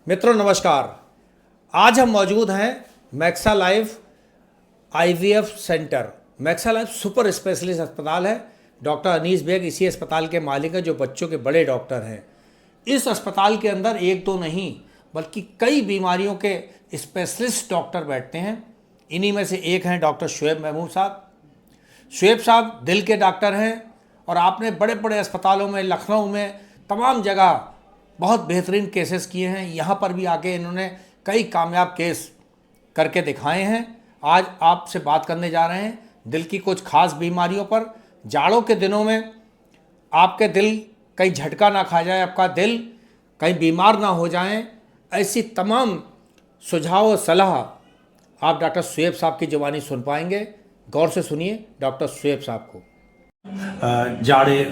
मित्रों नमस्कार। आज हम मौजूद हैं मैक्सा life IVF centre. मैक्सा life super specialist अस्पताल है। डॉक्टर अनीस बेग इसी अस्पताल के मालिक हैं, जो बच्चों के बड़े डॉक्टर हैं। इस अस्पताल के अंदर एक दो नहीं बल्कि कई बीमारियों के स्पेशलिस्ट डॉक्टर बैठते हैं। इन्हीं में से एक हैं डॉक्टर शुएब महमूद साहब। शुएब साहब दिल के डॉक्टर हैं और आपने बड़े बड़े अस्पतालों में, लखनऊ में, तमाम जगह बहुत बेहतरीन केसेस किए हैं। यहाँ पर भी आके इन्होंने कई कामयाब केस करके दिखाए हैं। आज आपसे बात करने जा रहे हैं दिल की कुछ खास बीमारियों पर। जाड़ों के दिनों में आपके दिल कहीं झटका ना खा जाए, आपका दिल कहीं बीमार ना हो जाए, ऐसी तमाम सुझाव और सलाह आप डॉक्टर शुएब साहब की ज़ुबानी सुन पाएंगे। गौर से सुनिए डॉक्टर शुएब साहब को। जाड़े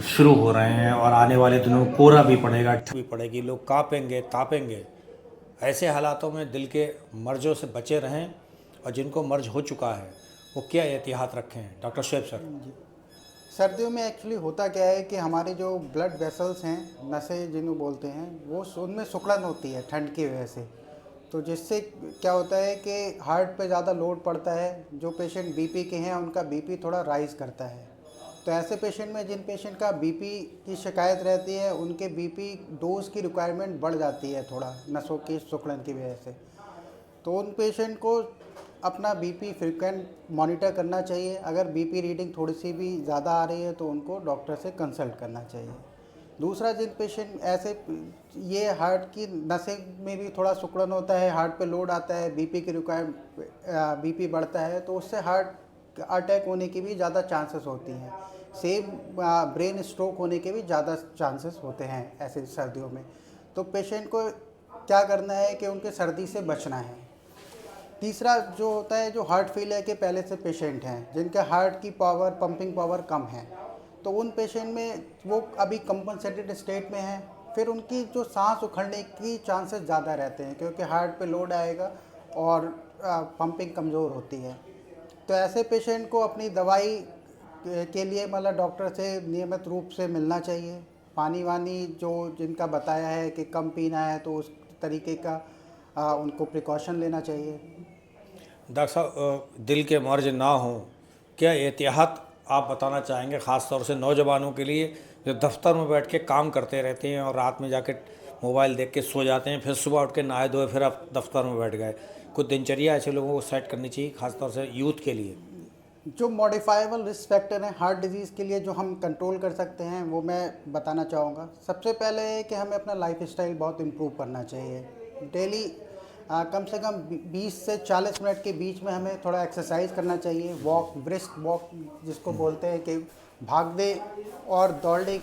शुरू हो रहे हैं और आने वाले दिनों में कोहरा भी पड़ेगा। भी पड़ेगी, लोग कांपेंगे तापेंगे। ऐसे हालातों में दिल के मर्जों से बचे रहें और जिनको मर्ज हो चुका है वो क्या एहतियात रखें, डॉक्टर शुएब सर? सर्दियों में एक्चुअली होता क्या है कि हमारे जो ब्लड वेसल्स हैं, नसें जिन्हें बोलते हैं, वो उनमें सिकुड़न होती है ठंड की वजह से। तो जिससे क्या होता है कि हार्ट पे ज़्यादा लोड पड़ता है। जो पेशेंट बीपी के हैं उनका बीपी थोड़ा राइज़ करता है। तो ऐसे पेशेंट में, जिन पेशेंट का बीपी की शिकायत रहती है, उनके बीपी डोज की रिक्वायरमेंट बढ़ जाती है थोड़ा, नसों की सिकुड़न की वजह से। तो उन पेशेंट को अपना बीपी फ्रीक्वेंट मॉनिटर करना चाहिए। अगर बीपी रीडिंग थोड़ी सी भी ज़्यादा आ रही है तो उनको डॉक्टर से कंसल्ट करना चाहिए। दूसरा, जिन पेशेंट ऐसे ये हार्ट की नसें में भी थोड़ा सिकुड़न होता है, हार्ट पे लोड आता है, बीपी की बीपी बढ़ता है, तो उससे हार्ट अटैक होने की भी ज़्यादा चांसेस होती हैं। सेम ब्रेन स्ट्रोक होने के भी ज़्यादा चांसेस होते हैं ऐसे सर्दियों में। तो पेशेंट को क्या करना है कि उनके सर्दी से बचना है। तीसरा जो होता है, जो हार्ट फेलियर के पहले से पेशेंट हैं, जिनके हार्ट की पावर, पंपिंग पावर कम है, तो उन पेशेंट में वो अभी कंपनसेटेड स्टेट में हैं, फिर उनकी जो सांस उखड़ने की चांसेस ज़्यादा रहते हैं, क्योंकि हार्ट पे लोड आएगा और पंपिंग कमज़ोर होती है। तो ऐसे पेशेंट को अपनी दवाई के लिए मतलब डॉक्टर से नियमित रूप से मिलना चाहिए। पानी वानी जो जिनका बताया है कि कम पीना है, तो उस तरीके का उनको प्रिकॉशन लेना चाहिए। डॉक्टर साहब, दिल के मर्ज ना हो, क्या एहतियात आप बताना चाहेंगे, ख़ास तौर से नौजवानों के लिए जो दफ्तर में बैठ के काम करते रहते हैं और रात में जाके मोबाइल देख के सो जाते हैं, फिर सुबह उठ के नहाए धोए फिर आप दफ्तर में बैठ गए? कुछ दिनचर्या ऐसे लोगों को सेट करनी चाहिए, ख़ास तौर से यूथ के लिए। जो मॉडिफाइबल रिस्क फैक्टर हैं हार्ट डिजीज़ के लिए, जो हम कंट्रोल कर सकते हैं, वो मैं बताना चाहूँगा। सबसे पहले है कि हमें अपना लाइफ स्टाइल बहुत इम्प्रूव करना चाहिए। डेली कम से कम 20 से 40 मिनट के बीच में हमें थोड़ा एक्सरसाइज करना चाहिए। वॉक, ब्रिस्क वॉक जिसको बोलते हैं, कि भागने और दौड़ने,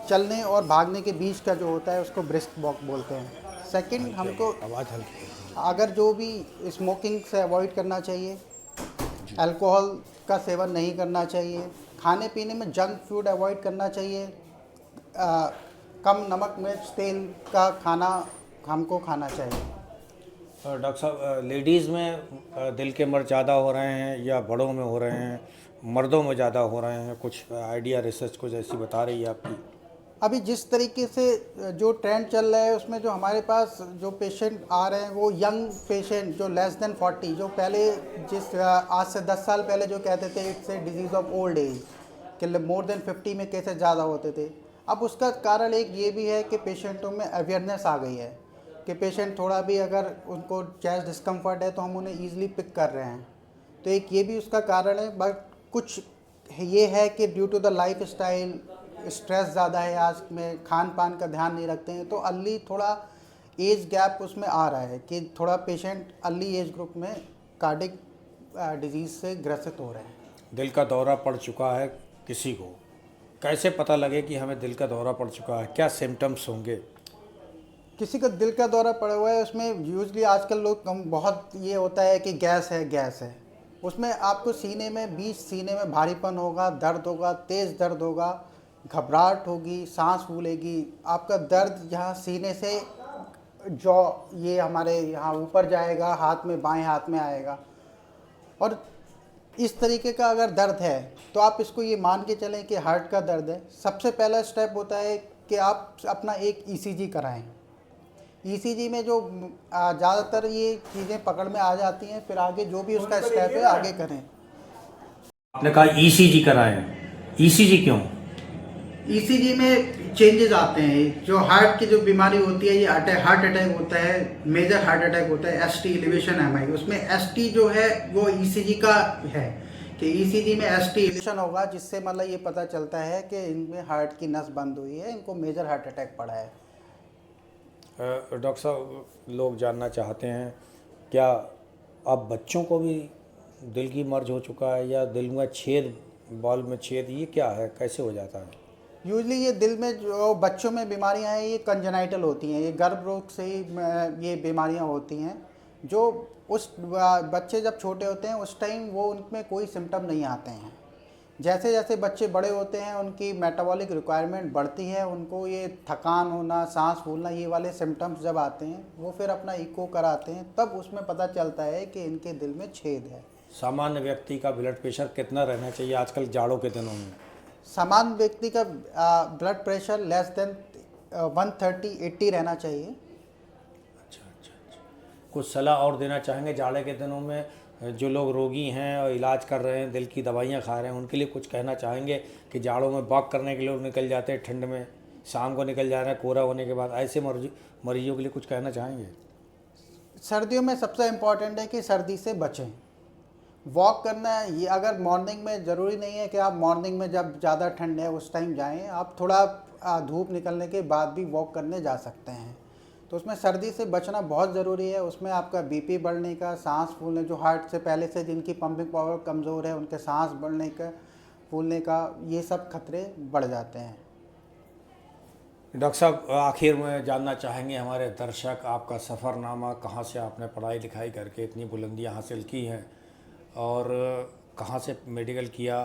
चलने और भागने के बीच का जो होता है उसको ब्रिस्क वॉक बोलते हैं। सेकंड, हमको आवाज़ हल्की। अगर जो भी स्मोकिंग से अवॉइड करना चाहिए, अल्कोहल का सेवन नहीं करना चाहिए, खाने पीने में जंक फूड अवॉइड करना चाहिए, कम नमक मिर्च तेल का खाना हमको खाना चाहिए। डॉक्टर साहब, लेडीज़ में दिल के मर्ज ज़्यादा हो रहे हैं या बड़ों में हो रहे हैं, मर्दों में ज़्यादा हो रहे हैं? कुछ आइडिया, रिसर्च कुछ ऐसी बता रही है आपकी? अभी जिस तरीके से जो ट्रेंड चल रहा है, उसमें जो हमारे पास जो पेशेंट आ रहे हैं, वो यंग पेशेंट जो लेस देन 40, जो पहले आज से 10 साल पहले जो कहते थे it's a disease of old age, कि मोर देन 50 में केसेस ज़्यादा होते थे। अब उसका कारण एक ये भी है कि पेशेंटों में अवेयरनेस आ गई है कि पेशेंट थोड़ा भी अगर उनको चेस्ट डिस्कम्फर्ट है तो हम उन्हें ईजिली पिक कर रहे हैं। तो एक ये भी उसका कारण है। बट कुछ ये है कि due to the lifestyle, stress ज़्यादा है आज में, खान पान का ध्यान नहीं रखते हैं, तो अर्ली थोड़ा एज गैप उसमें आ रहा है कि थोड़ा पेशेंट अर्ली एज ग्रुप में कार्डिक डिजीज़ से ग्रसित हो रहे हैं। दिल का दौरा पड़ चुका है किसी को, कैसे पता लगे कि हमें दिल का दौरा पड़ चुका है? क्या सिम्टम्स होंगे? किसी का दिल का दौरा पड़ा हुआ है, उसमें यूजली आजकल लोग कम बहुत ये होता है कि गैस है, गैस है। उसमें आपको सीने में, बीच सीने में भारीपन होगा, दर्द होगा, तेज़ दर्द होगा, घबराहट होगी, सांस फूलेगी। आपका दर्द यहाँ सीने से जॉ, ये हमारे यहाँ ऊपर जाएगा, हाथ में, बाएं हाथ में आएगा। और इस तरीके का अगर दर्द है तो आप इसको ये मान के चलें कि हार्ट का दर्द है। सबसे पहला स्टेप होता है कि आप अपना एक ईसीजी कराएं। ईसीजी में जो ज़्यादातर ये चीज़ें पकड़ में आ जाती हैं, फिर आगे जो भी उसका स्टेप है आगे करें। आपने कहा ईसीजी कराएं, ईसीजी क्यों? ईसीजी में चेंजेस आते हैं। जो हार्ट की जो बीमारी होती है, ये हार्ट अटैक होता है, मेजर हार्ट अटैक होता है, एसटी एलिवेशन एमआई, उसमें एसटी जो है वो ईसीजी का है कि ईसीजी में एसटी एलिवेशन होगा, जिससे मतलब ये पता चलता है कि इनमें हार्ट की नस बंद हुई है, इनको मेजर हार्ट अटैक पड़ा है। डॉक्टर साहब, लोग जानना चाहते हैं क्या अब बच्चों को भी दिल की मर्ज हो चुका है, या दिल में छेद, बॉल में छेद, ये क्या है, कैसे हो जाता है? यूजली ये दिल में जो बच्चों में बीमारियां हैं, ये कंजेनाइटल होती हैं, ये गर्भ रोग से ही ये बीमारियां होती हैं। जो उस बच्चे जब छोटे होते हैं उस टाइम वो उनमें कोई सिम्टम नहीं आते हैं। जैसे जैसे बच्चे बड़े होते हैं उनकी मेटाबॉलिक रिक्वायरमेंट बढ़ती है, उनको ये थकान होना, सांस फूलना, ये वाले सिम्टम्स जब आते हैं वो फिर अपना इको कराते हैं, तब उसमें पता चलता है कि इनके दिल में छेद है। सामान्य व्यक्ति का ब्लड प्रेशर कितना रहना चाहिए आजकल जाड़ों के दिनों में? सामान्य व्यक्ति का ब्लड प्रेशर लेस देन 130/80 रहना चाहिए। अच्छा अच्छा अच्छा। कुछ सलाह और देना चाहेंगे जाड़े के दिनों में, जो लोग रोगी हैं और इलाज कर रहे हैं, दिल की दवाइयाँ खा रहे हैं, उनके लिए कुछ कहना चाहेंगे कि जाड़ों में वॉक करने के लिए लोग निकल जाते हैं, ठंड में शाम को निकल जा रहे हैं कोहरा होने के बाद, ऐसे मरीजों के लिए कुछ कहना चाहेंगे? सर्दियों में सबसे इम्पॉर्टेंट है कि सर्दी से बचें। वॉक करना है, ये अगर मॉर्निंग में ज़रूरी नहीं है कि आप मॉर्निंग में जब ज़्यादा ठंड है उस टाइम जाएं, आप थोड़ा धूप निकलने के बाद भी वॉक करने जा सकते हैं। तो उसमें सर्दी से बचना बहुत ज़रूरी है। उसमें आपका बीपी बढ़ने का, सांस फूलने, जो हार्ट से पहले से जिनकी पंपिंग पावर कमज़ोर है उनके सांस बढ़ने का, फूलने का, ये सब खतरे बढ़ जाते हैं। डॉक्टर साहब, आखिर में जानना चाहेंगे हमारे दर्शक, आपका सफ़रनामा, कहाँ से आपने पढ़ाई लिखाई करके इतनी बुलंदियाँ हासिल की हैं, और कहाँ से मेडिकल किया,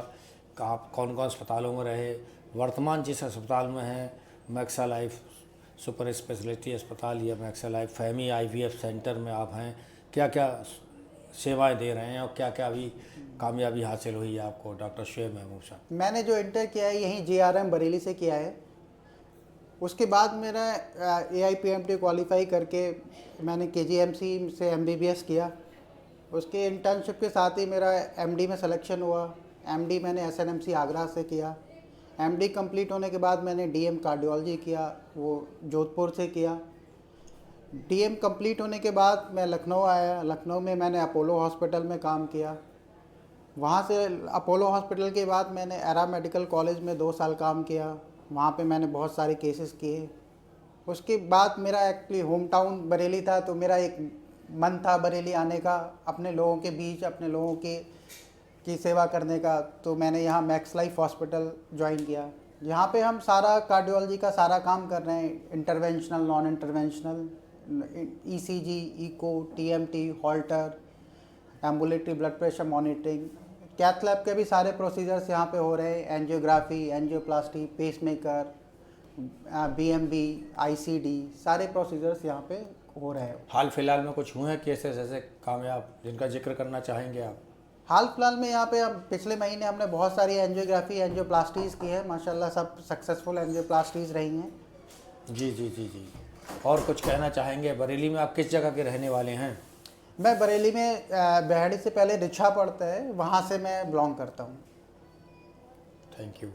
आप कौन कौन अस्पतालों में रहे, वर्तमान जिस अस्पताल में हैं, मैक्सा लाइफ सुपर स्पेशलिटी अस्पताल या मैक्सा लाइफ फैमी आईवीएफ सेंटर में आप हैं, क्या क्या सेवाएं दे रहे हैं और क्या क्या अभी कामयाबी हासिल हुई है आपको, डॉक्टर शुएब महमूद साहब? मैंने जो इंटर किया है यहीं JRM बरेली से किया है। उसके बाद मेरा AIPMT क्वालिफाई करके मैंने KGMC से MBBS किया। उसके इंटर्नशिप के साथ ही मेरा MD में सिलेक्शन हुआ। MD मैंने SNMC आगरा से किया। MD कंप्लीट होने के बाद मैंने DM कार्डियोलॉजी किया, वो जोधपुर से किया। DM कंप्लीट होने के बाद मैं लखनऊ आया। लखनऊ में मैंने अपोलो हॉस्पिटल में काम किया। वहाँ से अपोलो हॉस्पिटल के बाद मैंने एरा मेडिकल कॉलेज में 2 साल काम किया। वहाँ पे मैंने बहुत सारे केसेस किए। उसके बाद मेरा एक्चुअली होम टाउन बरेली था, तो मेरा एक मन था बरेली आने का, अपने लोगों के बीच, अपने लोगों की सेवा करने का। तो मैंने यहाँ मैक्स लाइफ हॉस्पिटल ज्वाइन किया। यहाँ पे हम सारा कार्डियोलॉजी का सारा काम कर रहे हैं, interventional, non interventional, ECG, echo, TMT, Holter, ambulatory blood pressure monitoring, cath lab के भी सारे प्रोसीजर्स यहाँ पे हो रहे हैं, angiography, angioplasty, pacemaker, BMB, ICD, सारे प्रोसीजर्स यहाँ पे हो रहे हैं। हाल फिलहाल में कुछ हुए हैं केसेस ऐसे कामयाब जिनका जिक्र करना चाहेंगे आप? हाल फिलहाल में यहाँ पे हम पिछले महीने हमने बहुत सारी एंजियोग्राफी, एंजियोप्लास्टीज़ की है, माशाल्लाह सब सक्सेसफुल एंजियोप्लास्टीज़ रही हैं। जी जी जी जी। और कुछ कहना चाहेंगे? बरेली में आप किस जगह के रहने वाले हैं? मैं बरेली में बेहड़ी से पहले रिछा पड़ता है, वहाँ से मैं बिलोंग करता हूँ। Thank you.